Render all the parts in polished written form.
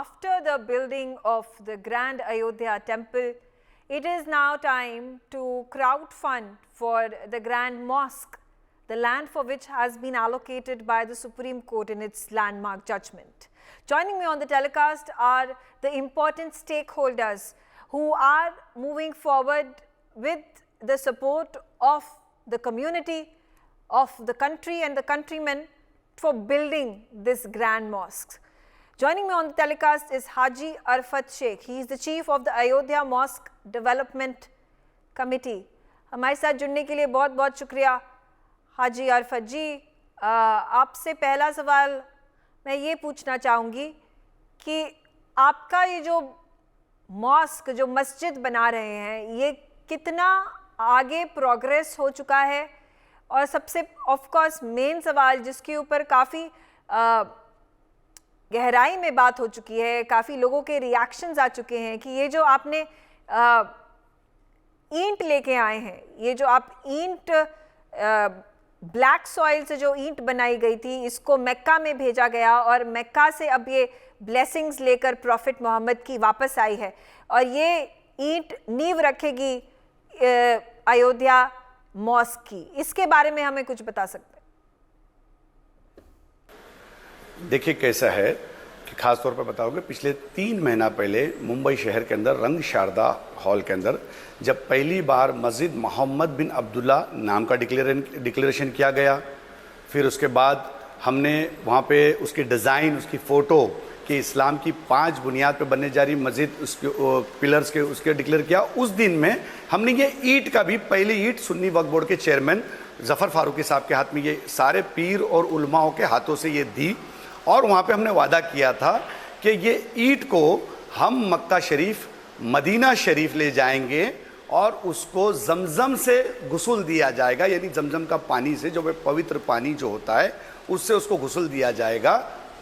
after the building of the Grand Ayodhya Temple, it is now time to crowdfund for the Grand Mosque, the land for which has been allocated by the Supreme Court in its landmark judgment. Joining me on the telecast are the important stakeholders who are moving forward with the support of the community, of the country and the countrymen for building this Grand Mosque. Joining me on the telecast is Haji Arfat Sheikh. He is the chief of the Ayodhya Mosque Development Committee. हमारे साथ जुड़ने के लिए बहुत बहुत शुक्रिया हाजी अरफत जी। आपसे पहला सवाल मैं ये पूछना चाहूँगी कि आपका ये जो मॉस्क, जो मस्जिद बना रहे हैं, ये कितना आगे प्रोग्रेस हो चुका है? और सबसे ऑफ कोर्स मेन सवाल जिसके ऊपर काफ़ी गहराई में बात हो चुकी है, काफ़ी लोगों के रिएक्शंस आ चुके हैं कि ये जो आपने ईंट लेके आए हैं, ये जो आप ईंट ब्लैक सॉइल से जो ईंट बनाई गई थी, इसको मक्का में भेजा गया और मक्का से अब ये ब्लेसिंग्स लेकर प्रॉफिट मोहम्मद की वापस आई है और ये ईंट नींव रखेगी अयोध्या मॉस्क की। इसके बारे में हमें कुछ बता सकते हैं? देखिए कैसा है कि खास तौर पर बताओगे, पिछले 3 महीना पहले मुंबई शहर के अंदर रंग शारदा हॉल के अंदर जब पहली बार मस्जिद मोहम्मद बिन अब्दुल्ला नाम का डिक्लेरेशन किया गया, फिर उसके बाद हमने वहाँ पे उसकी डिज़ाइन, उसकी फ़ोटो कि इस्लाम की 5 बुनियाद पे बनने जा रही मस्जिद, उसके पिलर्स के उसके डिक्लेयर किया। उस दिन में हमने ये ईंट का भी, पहली ईंट सुन्नी वक्फ बोर्ड के चेयरमैन ज़फ़र फारूकी साहब के हाथ में, ये सारे पीर और उलमाओं के हाथों से ये दी और वहाँ पे हमने वादा किया था कि ये ईंट को हम मक्का शरीफ, मदीना शरीफ ले जाएंगे और उसको जमजम से गुस्ल दिया जाएगा, यानी जमजम का पानी से, जो पवित्र पानी जो होता है उससे उसको गुस्ल दिया जाएगा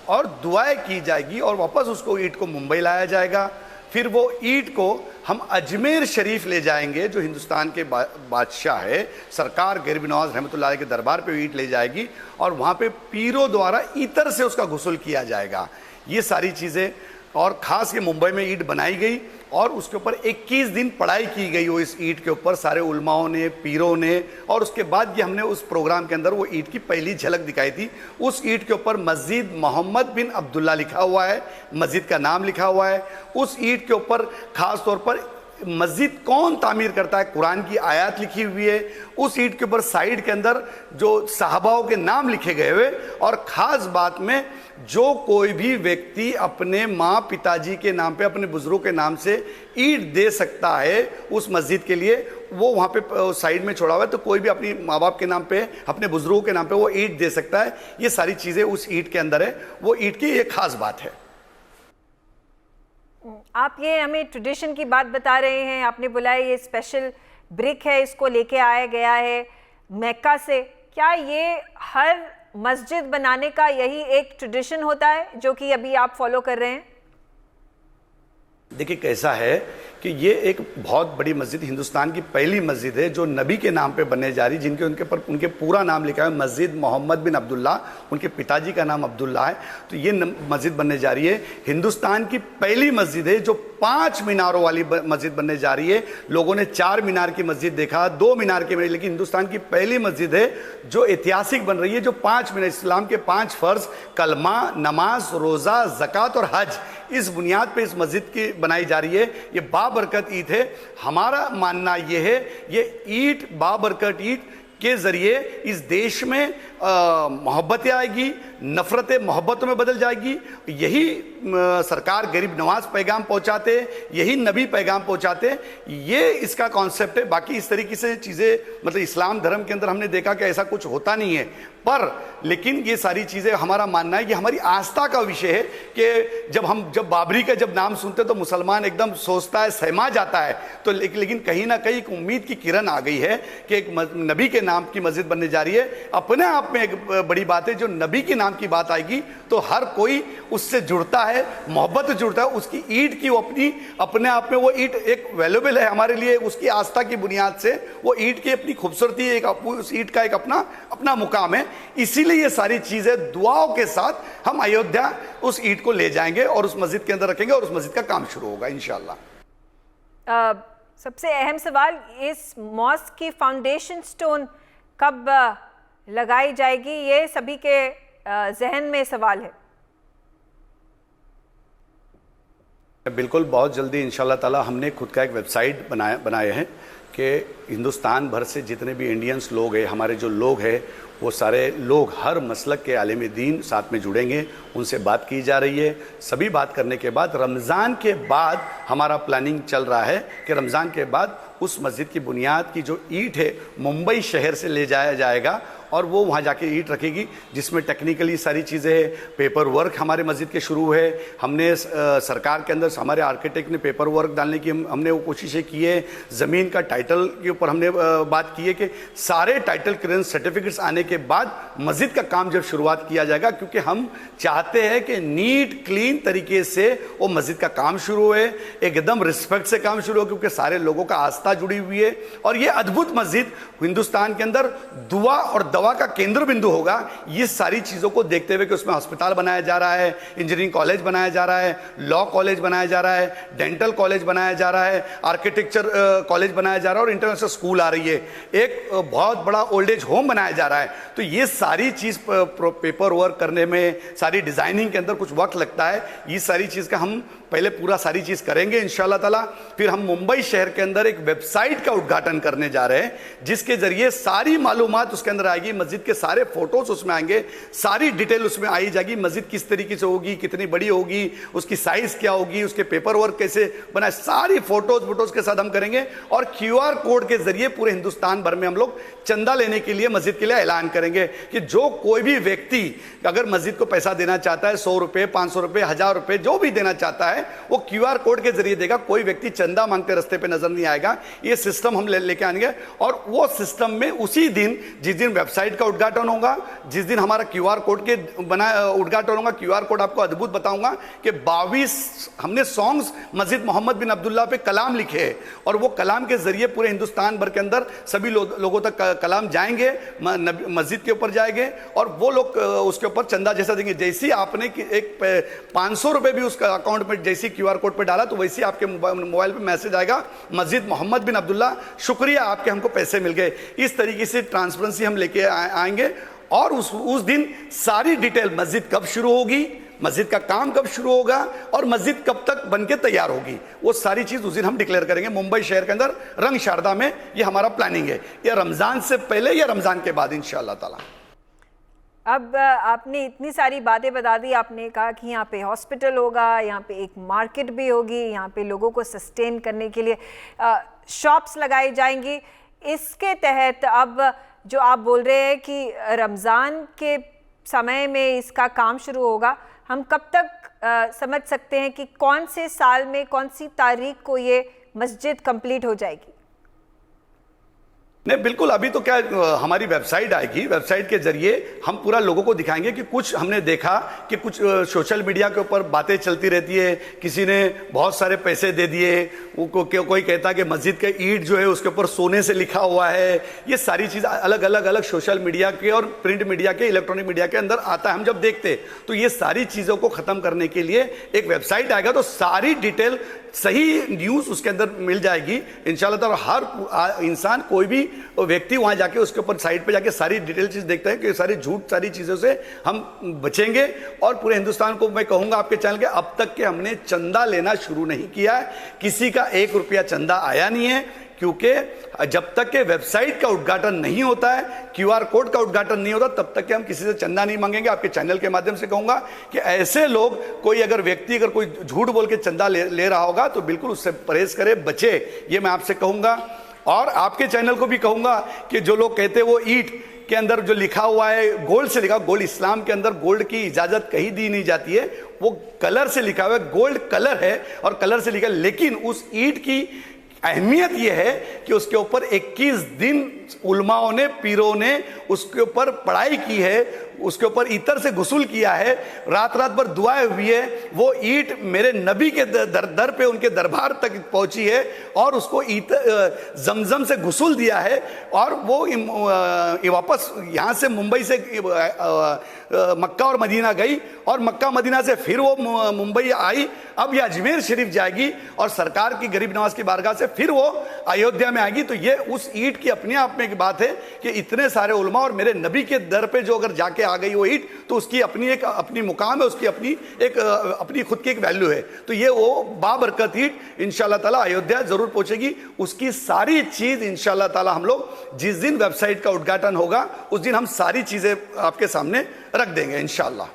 और दुआएं की जाएगी और वापस उसको ईंट को मुंबई लाया जाएगा। फिर वो ईंट को हम अजमेर शरीफ ले जाएंगे, जो हिंदुस्तान के बादशाह है, सरकार गरीब नवाज रहमतुल्लाह अलैह के दरबार पे ईंट ले जाएगी और वहाँ पे पीरों द्वारा इतर से उसका गुस्ल किया जाएगा। ये सारी चीज़ें, और ख़ास के मुंबई में ईंट बनाई गई और उसके ऊपर 21 दिन पढ़ाई की गई वो इस ईंट के ऊपर, सारे उलमाओं ने, पीरों ने, और उसके बाद ये हमने उस प्रोग्राम के अंदर वो ईंट की पहली झलक दिखाई थी। उस ईंट के ऊपर मस्जिद मोहम्मद बिन अब्दुल्ला लिखा हुआ है, मस्जिद का नाम लिखा हुआ है। उस ईंट के ऊपर ख़ास तौर पर मस्जिद कौन तामीर करता है, कुरान की आयत लिखी हुई है। उस ईंट के ऊपर साइड के अंदर जो सहाबाओं के नाम लिखे गए हुए, और ख़ास बात में जो कोई भी व्यक्ति अपने माँ पिताजी के नाम पे, अपने बुजुर्गों के नाम से ईंट दे सकता है उस मस्जिद के लिए, वो वहाँ पे साइड में छोड़ा हुआ है। तो कोई भी अपनी माँ बाप के नाम पे, अपने बुजुर्गों के नाम पे वो ईंट दे सकता है। ये सारी चीज़ें उस ईंट के अंदर है, वो ईंट की ये खास बात है। आप ये हमें ट्रेडिशन की बात बता रहे हैं, आपने बोला ये स्पेशल ब्रिक है, इसको लेके आया गया है मक्का से। क्या ये हर मस्जिद बनाने का यही एक ट्रेडिशन होता है जो कि अभी आप फॉलो कर रहे हैं? देखिए कैसा है कि ये एक बहुत बड़ी मस्जिद, हिंदुस्तान की पहली मस्जिद है जो नबी के नाम पे बनने जा रही, जिनके उनके पर उनके पूरा नाम लिखा है मस्जिद मोहम्मद बिन अब्दुल्ला, उनके पिताजी का नाम अब्दुल्ला है। तो ये मस्जिद बनने जा रही है, हिंदुस्तान की पहली मस्जिद है जो 5 मीनारों वाली मस्जिद बनने जा रही है। लोगों ने 4 मीनार की मस्जिद देखा, 2 मीनार की, लेकिन हिंदुस्तान की पहली मस्जिद है जो ऐतिहासिक बन रही है, जो 5 मीनार, इस्लाम के 5 फर्ज, कलमा, नमाज, रोज़ा, ज़कात और हज, इस बुनियाद पे इस मस्जिद की बनाई जा रही है। ये बाबरकत ईंट है। हमारा मानना ये है, ये ईंट, बाबरकत ईंट के ज़रिए इस देश में मोहब्बतें आएगी, नफ़रतें मोहब्बतों में बदल जाएगी। यही सरकार गरीब नवाज पैगाम पहुंचाते, यही नबी पैगाम पहुंचाते, ये इसका कॉन्सेप्ट है। बाकी इस तरीके से चीज़ें, मतलब इस्लाम धर्म के अंदर हमने देखा कि ऐसा कुछ होता नहीं है, पर लेकिन ये सारी चीज़ें हमारा मानना है कि हमारी आस्था का विषय है कि जब बाबरी का जब नाम सुनते तो मुसलमान एकदम सोचता है, सहमा जाता है। तो लेकिन कहीं ना कहीं एक उम्मीद की किरण आ गई है कि एक नबी के नाम की मस्जिद बनने जा रही है, अपने आप में एक बड़ी बात है। जो नबी के नाम की बात आएगी तो हर कोई उससे जुड़ता है, मोहब्बत जुड़ता है। उसकी ईंट की वो अपने आप में वो ईंट एक वैल्यूएबल है हमारे लिए, उसकी आस्था की बुनियाद से वो ईंट की अपनी खूबसूरती, एक उस ईंट का एक अपना मुकाम है। इसीलिए ये सारी चीजें दुआओं के साथ हम अयोध्या उस ईंट को ले जाएंगे और उस मस्जिद के अंदर रखेंगे और उस मस्जिद का काम शुरू होगा इंशाअल्लाह। सबसे अहम सवाल, इस मॉस्क की फाउंडेशन स्टोन कब लगाई जाएगी, ये सभी के जहन में सवाल है। बिल्कुल, बहुत जल्दी इंशाल्लाह ताला हमने खुद का एक वेबसाइट बनाए हैं कि हिंदुस्तान भर से जितने भी इंडियंस लोग हैं, हमारे जो लोग हैं, वो सारे लोग हर मसलक के आलिम दीन साथ में जुड़ेंगे, उनसे बात की जा रही है। सभी बात करने के बाद रमज़ान के बाद हमारा प्लानिंग चल रहा है कि रमज़ान के बाद उस मस्जिद की बुनियाद की जो ईंट है मुंबई शहर से ले जाया जाएगा और वो वहाँ जाके ईंट रखेगी, जिसमें टेक्निकली सारी चीज़ें हैं। पेपर वर्क हमारे मस्जिद के शुरू है। हमने सरकार के अंदर हमारे आर्किटेक्ट ने पेपर वर्क डालने की हमने वो कोशिशें की है। ज़मीन का टाइटल के ऊपर हमने बात की है कि सारे टाइटल क्लियरेंस सर्टिफिकेट्स आने के बाद मस्जिद का काम जब शुरुआत किया जाएगा, क्योंकि हम चाहते हैं कि नीट क्लीन तरीके से वो मस्जिद का काम शुरू हो, एकदम रिस्पेक्ट से काम शुरू हो, क्योंकि सारे लोगों का आस्था जुड़ी हुई है। और ये अद्भुत मस्जिद हिंदुस्तान के अंदर दुआ और दवा का केंद्र बिंदु होगा। ये सारी चीजों को देखते हुए कि उसमें अस्पताल बनाया जा रहा है, इंजीनियरिंग कॉलेज बनाया जा रहा है, लॉ कॉलेज बनाया जा रहा है, डेंटल कॉलेज बनाया जा रहा है, आर्किटेक्चर कॉलेज बनाया जा रहा है और इंटरनेशनल स्कूल आ रही है, एक बहुत बड़ा ओल्ड एज होम बनाया जा रहा है। तो ये सारी चीज पेपर वर्क करने में, सारी डिजाइनिंग के अंदर कुछ वक्त लगता है। ये सारी चीज का हम पहले पूरा सारी चीज करेंगे इंशाल्लाह ताला। फिर हम मुंबई शहर के अंदर एक वेबसाइट का उद्घाटन करने जा रहे हैं, जिसके जरिए सारी मालूमात उसके अंदर आएगी, मस्जिद के सारे फोटोज उसमें आएंगे, सारी डिटेल उसमें आई जाएगी। मस्जिद किस तरीके से होगी, कितनी बड़ी होगी, उसकी साइज क्या होगी, उसके पेपर वर्क कैसे बनाए, सारी फोटोज के साथ हम करेंगे। और QR कोड के जरिए पूरे हिंदुस्तान भर में हम लोग चंदा लेने के लिए मस्जिद के लिए ऐलान करेंगे कि जो कोई भी व्यक्ति अगर मस्जिद को पैसा देना चाहता है, 100 रुपए, 500 रुपए, 1000 रुपए, जो भी देना चाहता है वो QR कोड के जरिए देगा। कोई व्यक्ति चंदा मांगते रास्ते पे नजर नहीं आएगा। ये सिस्टम हम लेके आएंगे और वो सिस्टम में उसी दिन, जिस दिन वेबसाइट का उद्घाटन होगा, जिस दिन हमारा QR कोड के उद्घाटन होगा, QR कोड आपको अद्भुत बताऊंगा कि 22 हमने सॉन्ग्स मस्जिद मोहम्मद बिन अब्दुल्ला पे कलाम लिखे हैं और वो कलाम के जरिए पूरे हिंदुस्तान भर के अंदर सभी लोगों तक कलाम जाएंगे, मस्जिद के ऊपर जाएंगे और वो लोग उसके ऊपर चंदा जैसा देंगे। जैसे ही आपने एक 500 रुपए भी उसका अकाउंट में जैसे QR कोड पे डाला, तो वैसे आपके मोबाइल पे मैसेज आएगा, मस्जिद मोहम्मद बिन अब्दुल्ला, शुक्रिया आपके हमको पैसे मिल गए। इस तरीके से ट्रांसपेरेंसी हम लेके आएंगे और उस दिन सारी डिटेल, मस्जिद कब शुरू होगी, मस्जिद का काम कब शुरू होगा और मस्जिद कब तक बनके तैयार होगी, वो सारी चीज उस दिन हम डिक्लेयर करेंगे मुंबई शहर के अंदर रंग शारदा में। ये हमारा प्लानिंग है, या रमजान से पहले या रमजान के बाद इंशाअल्लाह ताला। अब आपने इतनी सारी बातें बता दी। आपने कहा कि यहाँ पे हॉस्पिटल होगा, यहाँ पे एक मार्केट भी होगी, यहाँ पे लोगों को सस्टेन करने के लिए शॉप्स लगाई जाएंगी। इसके तहत अब जो आप बोल रहे हैं कि रमज़ान के समय में इसका काम शुरू होगा, हम कब तक समझ सकते हैं कि कौन से साल में, कौन सी तारीख को ये मस्जिद कंप्लीट हो जाएगी? नहीं, बिल्कुल, अभी तो क्या हमारी वेबसाइट आएगी, वेबसाइट के जरिए हम पूरा लोगों को दिखाएंगे कि कुछ हमने देखा कि कुछ सोशल मीडिया के ऊपर बातें चलती रहती है, किसी ने बहुत सारे पैसे दे दिए, कोई कहता कि मस्जिद के ईंट जो है उसके ऊपर सोने से लिखा हुआ है। ये सारी चीज अलग सोशल मीडिया के और प्रिंट मीडिया के, इलेक्ट्रॉनिक मीडिया के अंदर आता है। हम जब देखते तो ये सारी चीजों को खत्म करने के लिए एक वेबसाइट आएगा, तो सारी डिटेल, सही न्यूज उसके अंदर मिल जाएगी इंशाल्लाह ताला। हर इंसान, कोई भी व्यक्ति वहां जाके उसके ऊपर साइट पे जाके सारी डिटेल चीज देखते हैं कि सारी झूठ, सारी चीजों से हम बचेंगे। और पूरे हिंदुस्तान को मैं कहूंगा आपके चैनल के, अब तक के हमने चंदा लेना शुरू नहीं किया है, किसी का 1 रुपया चंदा आया नहीं है, क्योंकि जब तक के वेबसाइट का उद्घाटन नहीं होता है, QR कोड का उद्घाटन नहीं होता, तब तक के हम किसी से चंदा नहीं मांगेंगे। आपके चैनल के माध्यम से कहूंगा कि ऐसे लोग, कोई अगर व्यक्ति अगर कोई झूठ बोल के चंदा ले रहा होगा तो बिल्कुल उससे परहेज करे, बचे, ये मैं आपसे कहूंगा। और आपके चैनल को भी कहूंगा कि जो लोग कहते हैं वो ईंट के अंदर जो लिखा हुआ है गोल्ड से लिखा, गोल्ड, इस्लाम के अंदर गोल्ड की इजाजत कहीं दी नहीं जाती है, वो कलर से लिखा हुआ है, गोल्ड कलर है और कलर से लिखा है। लेकिन उस ईंट की अहमियत यह है कि उसके ऊपर 21 दिन उलमाओं ने, पीरों ने उसके ऊपर पढ़ाई की है, उसके ऊपर इतर से गुस्ल किया है, रात रात भर दुआएं हुई है, वो ईंट मेरे नबी के दर पे उनके दरबार तक पहुंची है और उसको जमजम से गुस्ल दिया है और वो वापस यहाँ से मुंबई से मक्का और मदीना गई और मक्का मदीना से फिर वो मुंबई आई, अब ये अजमेर शरीफ जाएगी और सरकार की गरीब नवाज की बारगाह से फिर वो अयोध्या में आएगी। तो ये उस ईंट की अपने आप में एक बात है कि इतने सारे उलमा और मेरे नबी के दर पे जो अगर जाके आ गई वो ईंट, तो उसकी अपनी मुकाम है, उसकी अपनी खुद की एक वैल्यू है। तो ये वो बाबरकत ईंट इंशाल्लाह ताला अयोध्या जरूर पहुंचेगी। उसकी सारी चीज इंशाल्लाह ताला हम लोग जिस दिन वेबसाइट का उद्घाटन होगा उस दिन हम सारी चीजें आपके सामने रख देंगे इंशाल्लाह।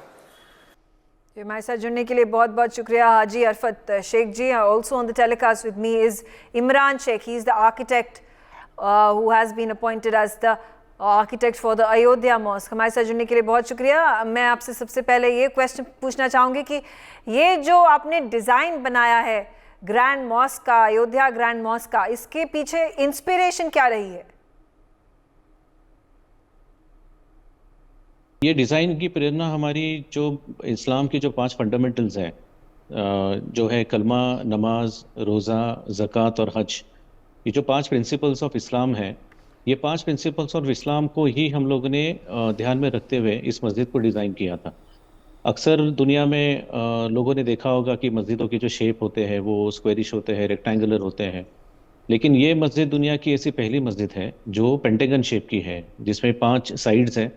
हमारे साथ जुड़ने के लिए बहुत बहुत शुक्रिया Haji Arafat Shaikh ji. Also on the telecast with me is Imran Shaikh, he is the architect who has been appointed as the architect for the Ayodhya mosque. हमारे साथ जुड़ने के लिए बहुत शुक्रिया। मैं आपसे सबसे पहले ये क्वेश्चन पूछना चाहूँगी कि ये जो आपने डिज़ाइन बनाया है ग्रैंड मॉस्क का, अयोध्या ग्रैंड मॉस्क का, इसके पीछे इंस्पिरेशन क्या रही है? ये डिज़ाइन की प्रेरणा हमारी जो इस्लाम की जो 5 फंडामेंटल्स हैं, जो है कलमा, नमाज, रोज़ा, ज़कात और हज, ये जो 5 प्रिंसिपल्स ऑफ इस्लाम हैं, ये 5 प्रिंसिपल्स ऑफ इस्लाम को ही हम लोगों ने ध्यान में रखते हुए इस मस्जिद को डिज़ाइन किया था। अक्सर दुनिया में लोगों ने देखा होगा कि मस्जिदों के जो शेप होते हैं वो स्क्वेरिश होते हैं, रेक्टेंगुलर होते हैं, लेकिन ये मस्जिद दुनिया की ऐसी पहली मस्जिद है जो पेंटागन शेप की है, जिसमें 5 साइड्स हैं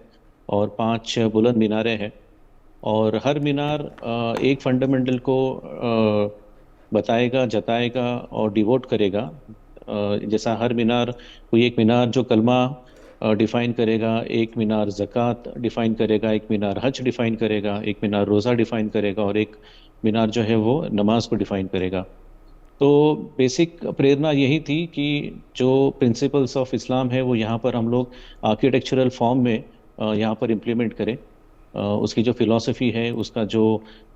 और 5 बुलंद मीनारें हैं और हर मीनार एक फंडामेंटल को बताएगा, जताएगा और डिवोट करेगा। जैसा हर मीनार, कोई एक मीनार जो कलमा डिफ़ाइन करेगा, एक मीनार ज़कात डिफ़ाइन करेगा, एक मीनार हज डिफ़ाइन करेगा, एक मीनार रोज़ा डिफ़ाइन करेगा और एक मीनार जो है वो नमाज को डिफ़ाइन करेगा। तो बेसिक प्रेरणा यही थी कि जो प्रिंसिपल्स ऑफ इस्लाम है वो यहाँ पर हम लोग आर्किटेक्चरल फॉर्म में यहाँ पर इम्प्लीमेंट करें। उसकी जो फ़िलॉसफी है, उसका जो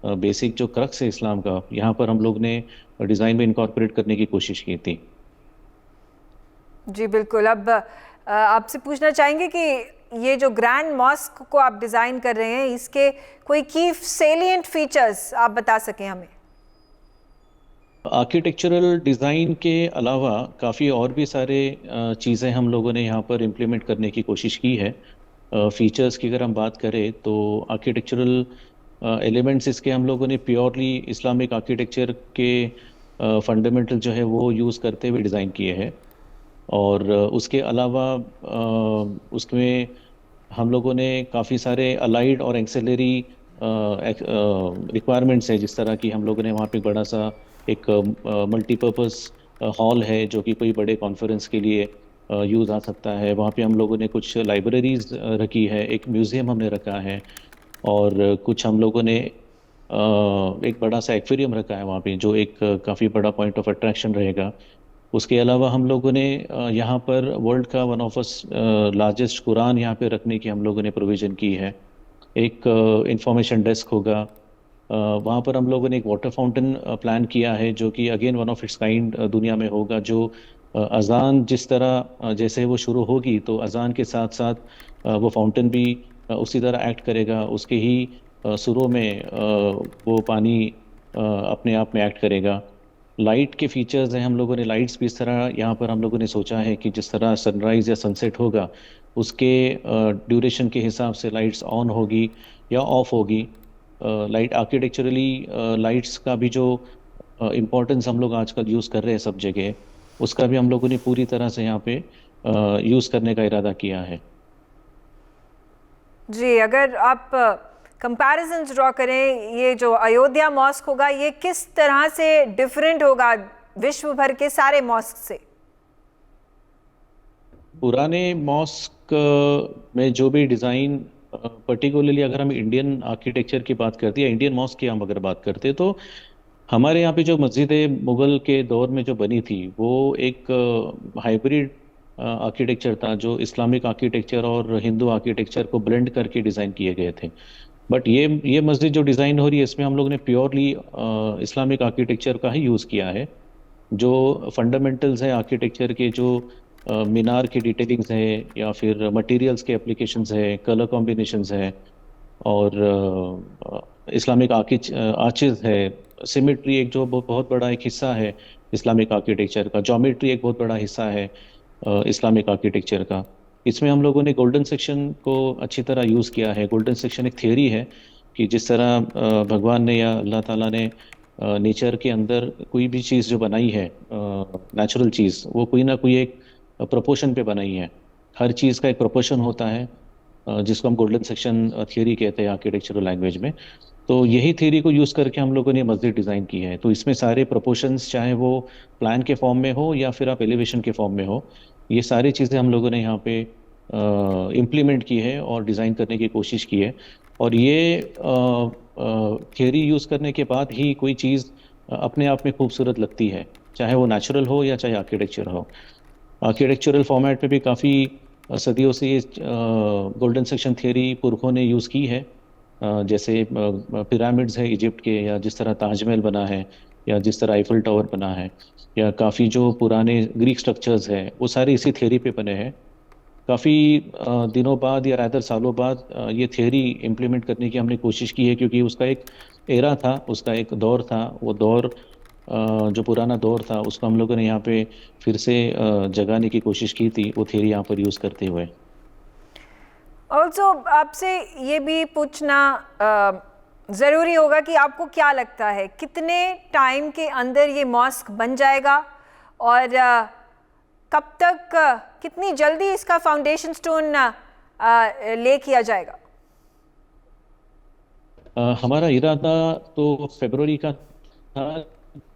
बेसिक जो क्रक्स है इस्लाम का, यहाँ पर हम लोग ने डिज़ाइन में इनकॉर्पोरेट करने की कोशिश की थी। जी बिल्कुल। अब आपसे पूछना चाहेंगे कि ये जो ग्रैंड मॉस्क को आप डिज़ाइन कर रहे हैं, इसके कोई की सेलिएंट फीचर्स आप बता सकें हमें? आर्किटेक्चरल डिज़ाइन के अलावा काफ़ी और भी सारे चीज़ें हम लोगों ने यहाँ पर इम्प्लीमेंट करने की कोशिश की है। फीचर्स की अगर हम बात करें तो आर्किटेक्चरल एलिमेंट्स इसके हम लोगों ने प्योरली इस्लामिक आर्किटेक्चर के फंडामेंटल जो है वो यूज़ करते हुए डिज़ाइन किए हैं और उसके अलावा उसमें हम लोगों ने काफ़ी सारे अलाइड और एक्सेलरी रिक्वायरमेंट्स है, जिस तरह की हम लोगों ने वहाँ पे बड़ा सा एक मल्टीपर्पज़ हॉल है जो कि कोई बड़े कॉन्फ्रेंस के लिए यूज़ आ सकता है। वहाँ पे हम लोगों ने कुछ लाइब्रेरीज रखी है, एक म्यूज़ियम हमने रखा है और कुछ हम लोगों ने एक बड़ा सा एक्वेरियम रखा है वहाँ पे, जो एक काफ़ी बड़ा पॉइंट ऑफ अट्रैक्शन रहेगा। उसके अलावा हम लोगों ने यहाँ पर वर्ल्ड का वन ऑफ लार्जेस्ट कुरान यहाँ पे रखने की हम लोगों ने प्रोविज़न की है। एक इंफॉर्मेशन डेस्क होगा। वहाँ पर हम लोगों ने एक वाटर फाउंटेन प्लान किया है जो कि again one of its kind दुनिया में होगा, जो अज़ान जिस तरह जैसे वो शुरू होगी तो अज़ान के साथ साथ वो फाउंटेन भी उसी तरह एक्ट करेगा, उसके ही सुरों में वो पानी अपने आप में एक्ट करेगा। लाइट के फीचर्स हैं, हम लोगों ने लाइट्स भी इस तरह यहाँ पर हम लोगों ने सोचा है कि जिस तरह सनराइज़ या सनसेट होगा उसके ड्यूरेशन के हिसाब से लाइट्स ऑन होगी या ऑफ होगी। लाइट आर्किटेक्चरली लाइट्स का भी जो इम्पोर्टेंस हम लोग आजकल यूज़ कर रहे हैं सब जगह, उसका भी हम लोगों ने पूरी तरह से यहाँ पे यूज़ करने का इरादा किया है। जी, अगर आप कंपैरिजन्स ड्रॉ करें, ये जो अयोध्या मॉस्क होगा ये किस तरह से डिफरेंट होगा विश्व भर के सारे मॉस्क से? पुराने मॉस्क में जो भी डिज़ाइन, पर्टिकुलरली अगर हम इंडियन आर्किटेक्चर की बात करते हैं, इंडियन मॉस्क की हम अगर बात करते हैं, तो हमारे यहाँ पे जो मस्जिद मुग़ल के दौर में जो बनी थी वो एक हाइब्रिड आर्किटेक्चर था, जो इस्लामिक आर्किटेक्चर और हिंदू आर्किटेक्चर को ब्लेंड करके डिज़ाइन किए गए थे। बट ये मस्जिद जो डिज़ाइन हो रही है इसमें हम लोग ने प्योरली इस्लामिक आर्किटेक्चर का ही यूज़ किया है। जो फंडामेंटल्स हैं आर्किटेक्चर के, जो मीनार की डिटेलिंग्स है या फिर मटेरियल्स के एप्लीकेशंस है, कलर कॉम्बिनेशंस है, और इस्लामिक आर्चेस है, सिमेट्री एक जो बहुत बड़ा एक हिस्सा है इस्लामिक आर्किटेक्चर का, ज्योमेट्री एक बहुत बड़ा हिस्सा है इस्लामिक आर्किटेक्चर का। इसमें हम लोगों ने गोल्डन सेक्शन को अच्छी तरह यूज़ किया है। गोल्डन सेक्शन एक थ्योरी है कि जिस तरह भगवान ने या अल्लाह ताला ने नेचर के अंदर कोई भी चीज़ जो बनाई है, नेचुरल चीज़, वो कोई ना कोई एक प्रोपोर्शन पे बनाई है। हर चीज़ का एक प्रोपोर्शन होता है, जिसको हम गोल्डन सेक्शन थ्योरी कहते हैं आर्किटेक्चरल लैंग्वेज में। तो यही थ्योरी को यूज़ करके हम लोगों ने मस्जिद डिज़ाइन की है। तो इसमें सारे प्रोपोर्शंस, चाहे वो प्लान के फॉर्म में हो या फिर आप एलिवेशन के फॉर्म में हो, ये सारी चीज़ें हम लोगों ने यहाँ पे इम्प्लीमेंट की है और डिज़ाइन करने की कोशिश की है। और ये थ्योरी यूज़ करने के बाद ही कोई चीज़ अपने आप में खूबसूरत लगती है, चाहे वो नेचुरल हो या चाहे आर्किटेक्चर हो। आर्किटेक्चरल फॉर्मेट पे भी काफ़ी सदियों से ये गोल्डन सेक्शन थ्योरी पुरखों ने यूज़ की है। जैसे पिरामिड्स है इजिप्ट के, या जिस तरह ताजमहल बना है, या जिस तरह आईफल टावर बना है, या काफ़ी जो पुराने ग्रीक स्ट्रक्चर्स हैं, वो सारे इसी थ्योरी पे बने हैं। काफ़ी दिनों बाद या रादर सालों बाद ये थ्योरी इम्प्लीमेंट करने की हमने कोशिश की है, क्योंकि उसका एक एरा था, उसका एक दौर था। वो दौर जो पुराना दौर था उसको हम लोगों ने यहाँ पे फिर से जगाने की कोशिश की थी, वो थ्योरी यहाँ पर यूज़ करते हुए। ऑल्सो आपसे ये भी पूछना ज़रूरी होगा कि आपको क्या लगता है कितने टाइम के अंदर ये मॉस्क बन जाएगा, और कब तक, कितनी जल्दी इसका फाउंडेशन स्टोन ले किया जाएगा? हमारा इरादा तो फरवरी का था,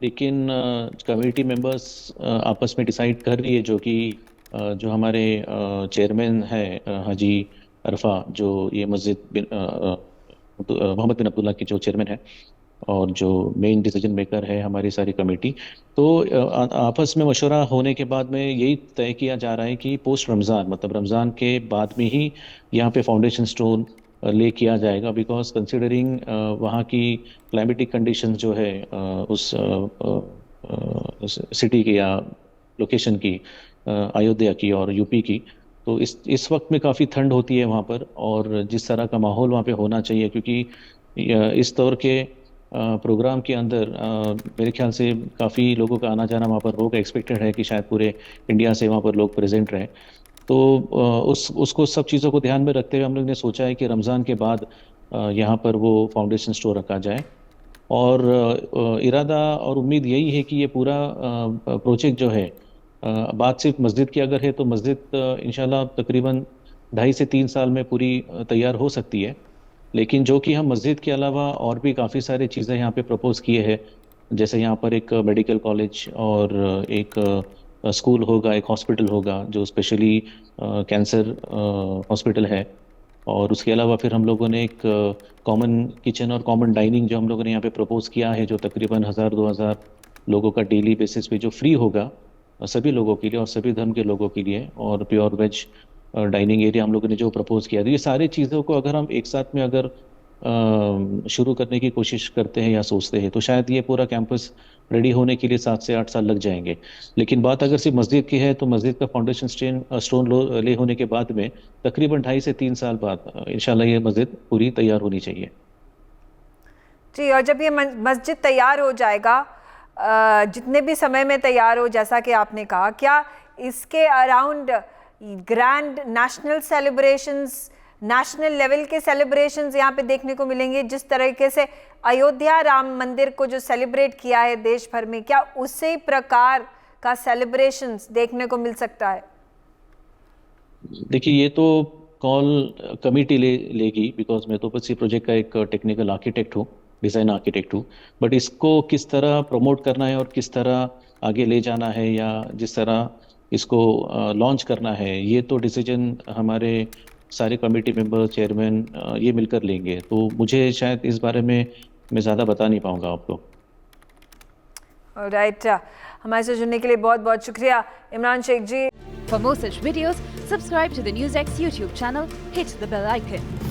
लेकिन कमेटी मेंबर्स आपस में डिसाइड कर रही है, जो कि जो हमारे चेयरमैन है हाजी अरफा, जो ये मस्जिद मोहम्मद बिन अब्दुल्ला की जो चेयरमैन है और जो मेन डिसीजन मेकर है हमारी सारी कमेटी, तो आपस में मशवरा होने के बाद में यही तय किया जा रहा है कि पोस्ट रमज़ान, मतलब रमज़ान के बाद में ही यहाँ पे फाउंडेशन स्टोन ले किया जाएगा। बिकॉज कंसिडरिंग वहाँ की क्लाइमेटिक कंडीशंस जो है उस सिटी की या लोकेशन की, अयोध्या की और यूपी की, तो इस वक्त में काफ़ी ठंड होती है वहाँ पर, और जिस तरह का माहौल वहाँ पे होना चाहिए, क्योंकि इस दौर के प्रोग्राम के अंदर मेरे ख्याल से काफ़ी लोगों का आना जाना वहाँ पर होगा। एक्सपेक्टेड है कि शायद पूरे इंडिया से वहाँ पर लोग प्रेजेंट रहें। तो उसको सब चीज़ों को ध्यान में रखते हुए हम लोग ने सोचा है कि रमज़ान के बाद यहाँ पर वो फाउंडेशन स्टोन रखा जाए। और इरादा और उम्मीद यही है कि ये पूरा प्रोजेक्ट जो है, बात सिर्फ मस्जिद की अगर है तो मस्जिद इंशाल्लाह तकरीबन 2.5 से 3 साल में पूरी तैयार हो सकती है। लेकिन जो कि हम मस्जिद के अलावा और भी काफ़ी सारी चीज़ें यहाँ पे प्रपोज किए हैं, जैसे यहाँ पर एक मेडिकल कॉलेज और एक स्कूल होगा, एक हॉस्पिटल होगा जो स्पेशली कैंसर हॉस्पिटल है। और उसके अलावा फिर हम लोगों ने एक कॉमन किचन और कॉमन डाइनिंग जो हम लोगों ने यहाँ पे प्रपोज किया है, जो तकरीबन 1000-2000 लोगों का डेली बेसिस पे जो फ्री होगा सभी लोगों के लिए और सभी धर्म के लोगों के लिए, और प्योर वेज डाइनिंग एरिया हम लोगों ने जो प्रपोज किया। तो ये सारी चीज़ों को अगर हम एक साथ में अगर शुरू करने की कोशिश करते हैं या सोचते हैं, तो शायद ये पूरा कैंपस रेडी होने के लिए 7 से 8 साल लग जाएंगे। लेकिन बात अगर सिर्फ मस्जिद की है, तो मस्जिद का फाउंडेशन स्टोन ले होने के बाद में तकरीबन 2.5 से 3 साल बाद इंशाल्लाह ये मस्जिद पूरी तैयार होनी चाहिए। जी, और जब ये मस्जिद तैयार हो जाएगा, जितने भी समय में तैयार हो, जैसा कि आपने कहा, क्या इसके around grand national celebrations, national level के सेलिब्रेशंस यहाँ पे देखने को मिलेंगे? जिस तरीके से अयोध्या राम मंदिर को जो सेलिब्रेट किया है देश भर में, क्या उसी प्रकार का सेलिब्रेशंस देखने को मिल सकता है? देखिए, ये तो कॉल कमेटी लेगी, बिकॉज मैं तो बस ये प्रोजेक्ट का एक टेक्निकल आर्किटेक्ट हूँ, डिज़ाइन आर्किटेक्ट हूँ। बट इसको किस तरह प्रमोट करना है और किस तरह आगे ले जाना है, या जिस तरह इसको लॉन्च करना है, ये तो डिसीजन हमारे सारे कमेटी मेंबर, चेयरमैन ये मिलकर लेंगे। तो मुझे शायद इस बारे में मैं ज़्यादा बता नहीं पाऊँगा आपको। राइट, हमारे से जुड़ने के लिए बहुत बहुत शुक्रिया इमरान शेख जी। For more such videos, subscribe to the NewsX YouTube channel, hit the bell icon.